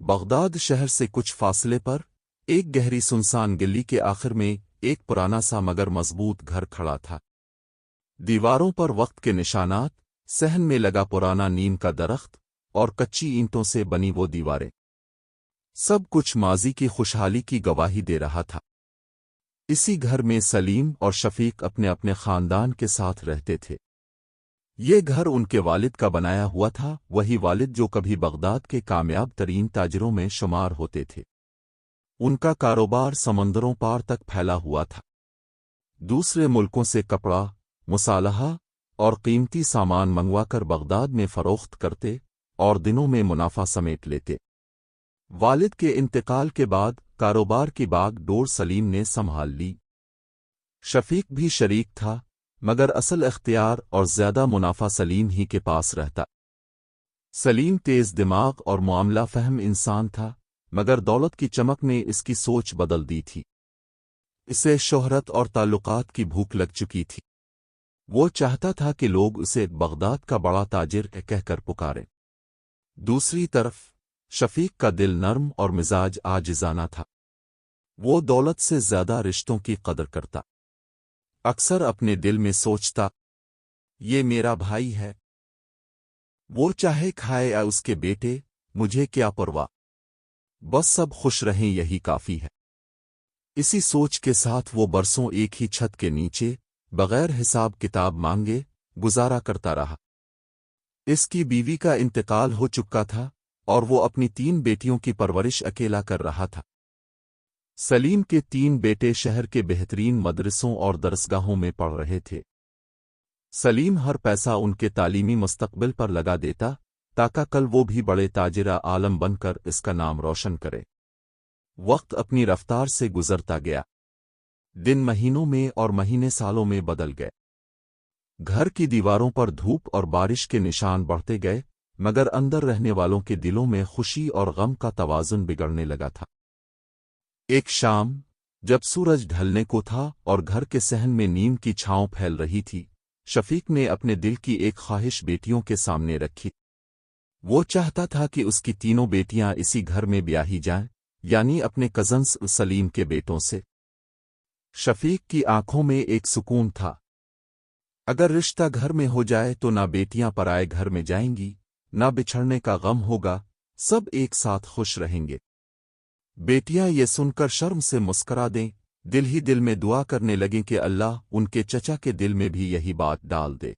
Baghdad شہر سے کچھ فاصلے پر ایک گہری سنسان گلی کے آخر میں ایک پرانا سا مگر مضبوط گھر کھڑا تھا۔ دیواروں پر وقت کے نشانات، صحن میں لگا پرانا نیم کا درخت اور کچی اینٹوں سے بنی وہ دیواریں، سب کچھ ماضی کی خوشحالی کی گواہی دے رہا تھا۔ اسی گھر میں سلیم اور شفیق اپنے اپنے خاندان کے ساتھ رہتے تھے۔ یہ گھر ان کے والد کا بنایا ہوا تھا، وہی والد جو کبھی بغداد کے کامیاب ترین تاجروں میں شمار ہوتے تھے۔ ان کا کاروبار سمندروں پار تک پھیلا ہوا تھا۔ دوسرے ملکوں سے کپڑا، مصالحہ اور قیمتی سامان منگوا کر بغداد میں فروخت کرتے اور دنوں میں منافع سمیٹ لیتے۔ والد کے انتقال کے بعد کاروبار کی باغ ڈور سلیم نے سنبھال لی۔ شفیق بھی شریک تھا، مگر اصل اختیار اور زیادہ منافع سلیم ہی کے پاس رہتا۔ سلیم تیز دماغ اور معاملہ فہم انسان تھا، مگر دولت کی چمک نے اس کی سوچ بدل دی تھی۔ اسے شہرت اور تعلقات کی بھوک لگ چکی تھی۔ وہ چاہتا تھا کہ لوگ اسے بغداد کا بڑا تاجر کہہ کر پکاریں۔ دوسری طرف شفیق کا دل نرم اور مزاج عاجزانہ تھا۔ وہ دولت سے زیادہ رشتوں کی قدر کرتا۔ اکثر اپنے دل میں سوچتا، یہ میرا بھائی ہے، وہ چاہے کھائے یا اس کے بیٹے، مجھے کیا پرواہ، بس سب خوش رہیں یہی کافی ہے۔ اسی سوچ کے ساتھ وہ برسوں ایک ہی چھت کے نیچے بغیر حساب کتاب مانگے گزارا کرتا رہا۔ اس کی بیوی کا انتقال ہو چکا تھا اور وہ اپنی 3 بیٹیوں کی پرورش اکیلا کر رہا تھا۔ سلیم کے 3 بیٹے شہر کے بہترین مدرسوں اور درسگاہوں میں پڑھ رہے تھے۔ سلیم ہر پیسہ ان کے تعلیمی مستقبل پر لگا دیتا تاکہ کل وہ بھی بڑے تاجر عالم بن کر اس کا نام روشن کرے۔ وقت اپنی رفتار سے گزرتا گیا۔ دن مہینوں میں اور مہینے سالوں میں بدل گئے۔ گھر کی دیواروں پر دھوپ اور بارش کے نشان بڑھتے گئے، مگر اندر رہنے والوں کے دلوں میں خوشی اور غم کا توازن بگڑنے لگا تھا۔ ایک شام جب سورج ڈھلنے کو تھا اور گھر کے صحن میں نیم کی چھاؤں پھیل رہی تھی، شفیق نے اپنے دل کی ایک خواہش بیٹیوں کے سامنے رکھی۔ وہ چاہتا تھا کہ اس کی 3 بیٹیاں اسی گھر میں بیاہی جائیں، یعنی اپنے کزنس سلیم کے بیٹوں سے۔ شفیق کی آنکھوں میں ایک سکون تھا۔ اگر رشتہ گھر میں ہو جائے تو نہ بیٹیاں پرائے گھر میں جائیں گی، نہ بچھڑنے کا غم ہوگا، سب ایک ساتھ خوش رہیں گے۔ بیٹیاں یہ سن کر شرم سے مسکرا دیں، دل ہی دل میں دعا کرنے لگیں کہ اللہ ان کے چچا کے دل میں بھی یہی بات ڈال دے۔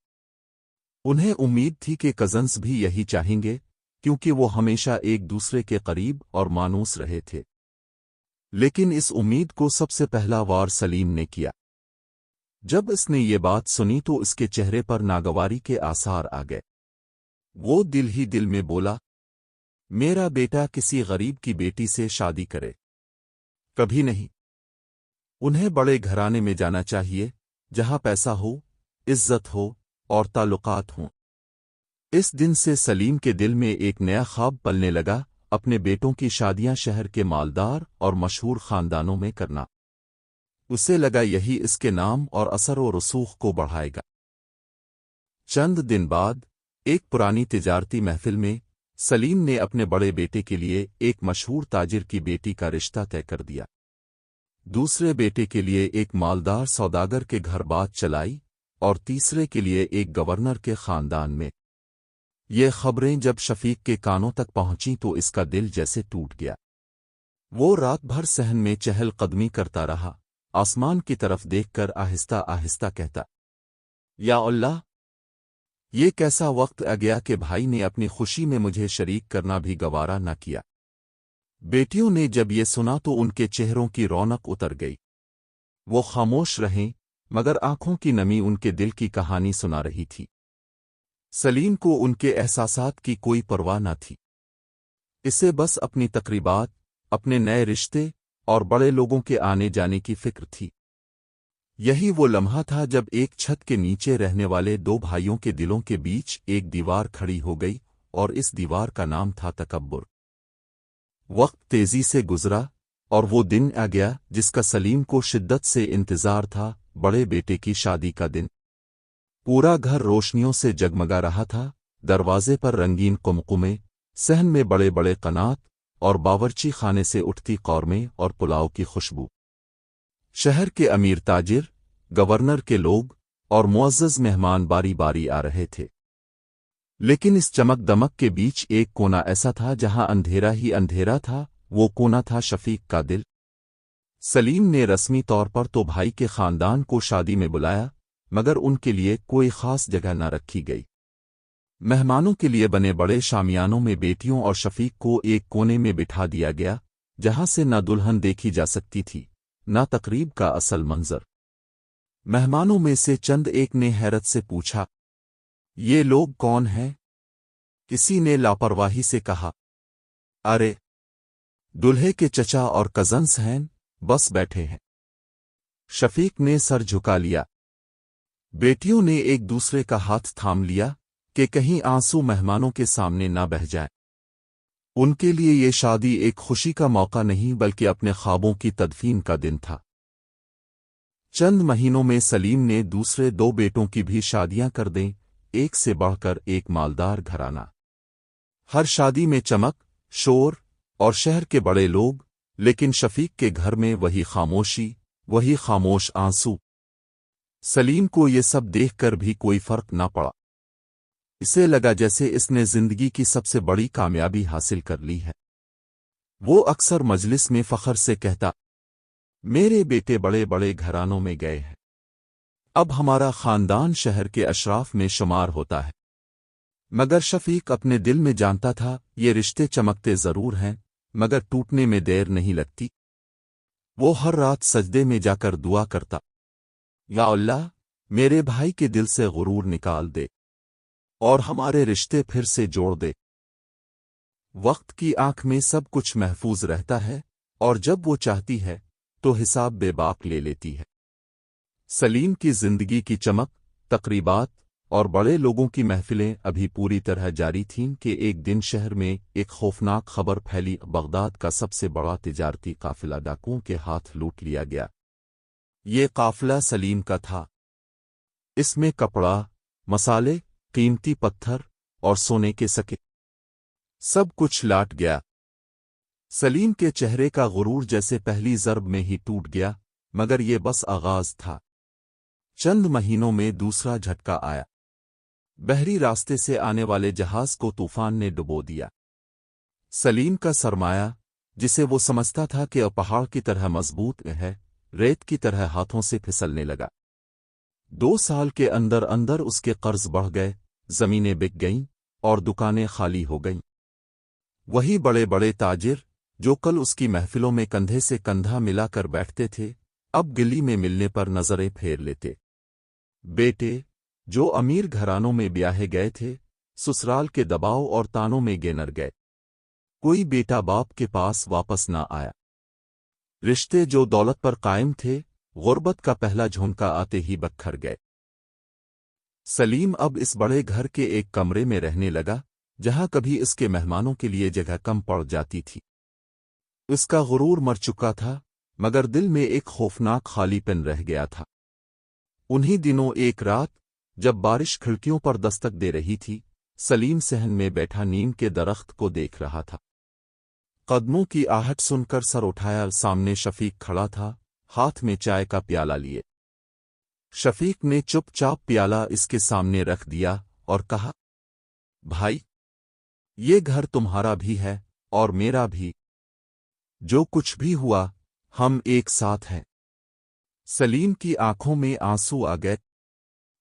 انہیں امید تھی کہ کزنس بھی یہی چاہیں گے، کیونکہ وہ ہمیشہ ایک دوسرے کے قریب اور مانوس رہے تھے۔ لیکن اس امید کو سب سے پہلا وار سلیم نے کیا۔ جب اس نے یہ بات سنی تو اس کے چہرے پر ناگواری کے آثار آ گئے۔ وہ دل ہی دل میں بولا، میرا بیٹا کسی غریب کی بیٹی سے شادی کرے؟ کبھی نہیں۔ انہیں بڑے گھرانے میں جانا چاہیے، جہاں پیسہ ہو، عزت ہو اور تعلقات ہوں۔ اس دن سے سلیم کے دل میں ایک نیا خواب پلنے لگا، اپنے بیٹوں کی شادیاں شہر کے مالدار اور مشہور خاندانوں میں کرنا۔ اسے لگا یہی اس کے نام اور اثر و رسوخ کو بڑھائے گا۔ چند دن بعد ایک پرانی تجارتی محفل میں سلیم نے اپنے بڑے بیٹے کے لیے ایک مشہور تاجر کی بیٹی کا رشتہ طے کر دیا۔ دوسرے بیٹے کے لیے ایک مالدار سوداگر کے گھر بات چلائی اور تیسرے کے لیے ایک گورنر کے خاندان میں۔ یہ خبریں جب شفیق کے کانوں تک پہنچیں تو اس کا دل جیسے ٹوٹ گیا۔ وہ رات بھر صحن میں چہل قدمی کرتا رہا، آسمان کی طرف دیکھ کر آہستہ آہستہ کہتا، یا اللہ، یہ کیسا وقت آ گیا کہ بھائی نے اپنی خوشی میں مجھے شریک کرنا بھی گوارا نہ کیا۔ بیٹیوں نے جب یہ سنا تو ان کے چہروں کی رونق اتر گئی۔ وہ خاموش رہیں، مگر آنکھوں کی نمی ان کے دل کی کہانی سنا رہی تھی۔ سلیم کو ان کے احساسات کی کوئی پرواہ نہ تھی۔ اسے بس اپنی تقریبات، اپنے نئے رشتے اور بڑے لوگوں کے آنے جانے کی فکر تھی۔ یہی وہ لمحہ تھا جب ایک چھت کے نیچے رہنے والے 2 بھائیوں کے دلوں کے بیچ ایک دیوار کھڑی ہو گئی، اور اس دیوار کا نام تھا تکبر۔ وقت تیزی سے گزرا اور وہ دن آ گیا جس کا سلیم کو شدت سے انتظار تھا، بڑے بیٹے کی شادی کا دن۔ پورا گھر روشنیوں سے جگمگا رہا تھا، دروازے پر رنگین قمقمے، صحن میں بڑے بڑے قنات اور باورچی خانے سے اٹھتی قورمے اور پلاؤ کی خوشبو۔ شہر کے امیر تاجر، گورنر کے لوگ اور معزز مہمان باری باری آ رہے تھے، لیکن اس چمک دمک کے بیچ ایک کونا ایسا تھا جہاں اندھیرا ہی اندھیرا تھا۔ وہ کونا تھا شفیق کا دل۔ سلیم نے رسمی طور پر تو بھائی کے خاندان کو شادی میں بلایا، مگر ان کے لیے کوئی خاص جگہ نہ رکھی گئی۔ مہمانوں کے لیے بنے بڑے شامیانوں میں بیٹیوں اور شفیق کو ایک کونے میں بٹھا دیا گیا، جہاں سے نہ دلہن دیکھی جا سکتی تھی، نہ تقریب کا اصل منظر۔ مہمانوں میں سے چند ایک نے حیرت سے پوچھا، یہ لوگ کون ہیں؟ کسی نے لاپرواہی سے کہا، ارے دلہے کے چچا اور کزنس ہیں، بس بیٹھے ہیں۔ شفیق نے سر جھکا لیا۔ بیٹیوں نے ایک دوسرے کا ہاتھ تھام لیا کہ کہیں آنسو مہمانوں کے سامنے نہ بہہ جائیں۔ ان کے لیے یہ شادی ایک خوشی کا موقع نہیں بلکہ اپنے خوابوں کی تدفین کا دن تھا۔ چند مہینوں میں سلیم نے دوسرے دو بیٹوں کی بھی شادیاں کر دیں، ایک سے بڑھ کر ایک مالدار گھرانہ۔ ہر شادی میں چمک، شور اور شہر کے بڑے لوگ، لیکن شفیق کے گھر میں وہی خاموشی، وہی خاموش آنسو۔ سلیم کو یہ سب دیکھ کر بھی کوئی فرق نہ پڑا۔ اسے لگا جیسے اس نے زندگی کی سب سے بڑی کامیابی حاصل کر لی ہے۔ وہ اکثر مجلس میں فخر سے کہتا، میرے بیٹے بڑے بڑے گھرانوں میں گئے ہیں، اب ہمارا خاندان شہر کے اشراف میں شمار ہوتا ہے۔ مگر شفیق اپنے دل میں جانتا تھا، یہ رشتے چمکتے ضرور ہیں مگر ٹوٹنے میں دیر نہیں لگتی۔ وہ ہر رات سجدے میں جا کر دعا کرتا، یا اللہ، میرے بھائی کے دل سے غرور نکال دے اور ہمارے رشتے پھر سے جوڑ دے۔ وقت کی آنکھ میں سب کچھ محفوظ رہتا ہے، اور جب وہ چاہتی ہے تو حساب بے باک لے لیتی ہے۔ سلیم کی زندگی کی چمک، تقریبات اور بڑے لوگوں کی محفلیں ابھی پوری طرح جاری تھیں کہ ایک دن شہر میں ایک خوفناک خبر پھیلی، بغداد کا سب سے بڑا تجارتی قافلہ ڈاکوؤں کے ہاتھ لوٹ لیا گیا۔ یہ قافلہ سلیم کا تھا۔ اس میں کپڑا، مسالے، قیمتی پتھر اور سونے کے سکے، سب کچھ لاٹ گیا۔ سلیم کے چہرے کا غرور جیسے پہلی ضرب میں ہی ٹوٹ گیا، مگر یہ بس آغاز تھا۔ چند مہینوں میں دوسرا جھٹکا آیا۔ بحری راستے سے آنے والے جہاز کو طوفان نے ڈبو دیا۔ سلیم کا سرمایہ، جسے وہ سمجھتا تھا کہ پہاڑ کی طرح مضبوط ہے، ریت کی طرح ہاتھوں سے پھسلنے لگا۔ 2 سال کے اندر اندر اس کے قرض بڑھ گئے، زمینیں بک گئیں اور دکانیں خالی ہو گئیں۔ وہی بڑے بڑے تاجر جو کل اس کی محفلوں میں کندھے سے کندھا ملا کر بیٹھتے تھے، اب گلی میں ملنے پر نظریں پھیر لیتے۔ بیٹے جو امیر گھرانوں میں بیاہے گئے تھے، سسرال کے دباؤ اور تانوں میں گینر گئے۔ کوئی بیٹا باپ کے پاس واپس نہ آیا۔ رشتے جو دولت پر قائم تھے، غربت کا پہلا جھونکا آتے ہی بکھر گئے۔ سلیم اب اس بڑے گھر کے ایک کمرے میں رہنے لگا، جہاں کبھی اس کے مہمانوں کے لیے جگہ کم پڑ جاتی تھی۔ اس کا غرور مر چکا تھا، مگر دل میں ایک خوفناک خالی پن رہ گیا تھا۔ انہی دنوں ایک رات، جب بارش کھڑکیوں پر دستک دے رہی تھی، سلیم صحن میں بیٹھا نیم کے درخت کو دیکھ رہا تھا۔ قدموں کی آہٹ سن کر سر اٹھایا، سامنے شفیق کھڑا تھا، ہاتھ میں چائے کا پیالہ لیے۔ شفیق نے چپ چاپ پیالہ اس کے سامنے رکھ دیا اور کہا، بھائی، یہ گھر تمہارا بھی ہے اور میرا بھی۔ جو کچھ بھی ہوا، ہم ایک ساتھ ہیں۔ سلیم کی آنکھوں میں آنسو آ گئے۔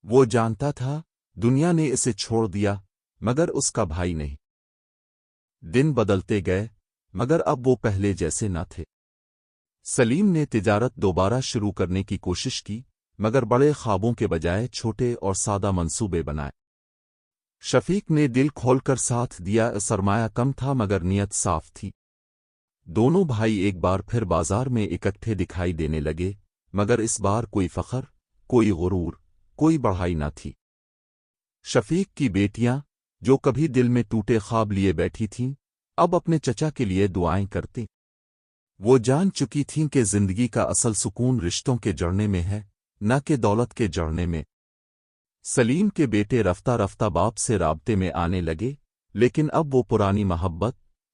وہ جانتا تھا دنیا نے اسے چھوڑ دیا، مگر اس کا بھائی نہیں۔ دن بدلتے گئے، مگر اب وہ پہلے جیسے نہ تھے۔ سلیم نے تجارت دوبارہ شروع کرنے کی کوشش کی، مگر بڑے خوابوں کے بجائے چھوٹے اور سادہ منصوبے بنائے۔ شفیق نے دل کھول کر ساتھ دیا، سرمایہ کم تھا مگر نیت صاف تھی۔ دونوں بھائی ایک بار پھر بازار میں اکٹھے دکھائی دینے لگے، مگر اس بار کوئی فخر، کوئی غرور، کوئی بڑھائی نہ تھی۔ شفیق کی بیٹیاں، جو کبھی دل میں ٹوٹے خواب لیے بیٹھی تھیں، اب اپنے چچا کے لیے دعائیں کرتی۔ وہ جان چکی تھیں کہ زندگی کا اصل سکون رشتوں کے جڑنے میں ہے، نہ کہ دولت کے جڑنے میں۔ سلیم کے بیٹے رفتہ رفتہ باپ سے رابطے میں آنے لگے، لیکن اب وہ پرانی محبت،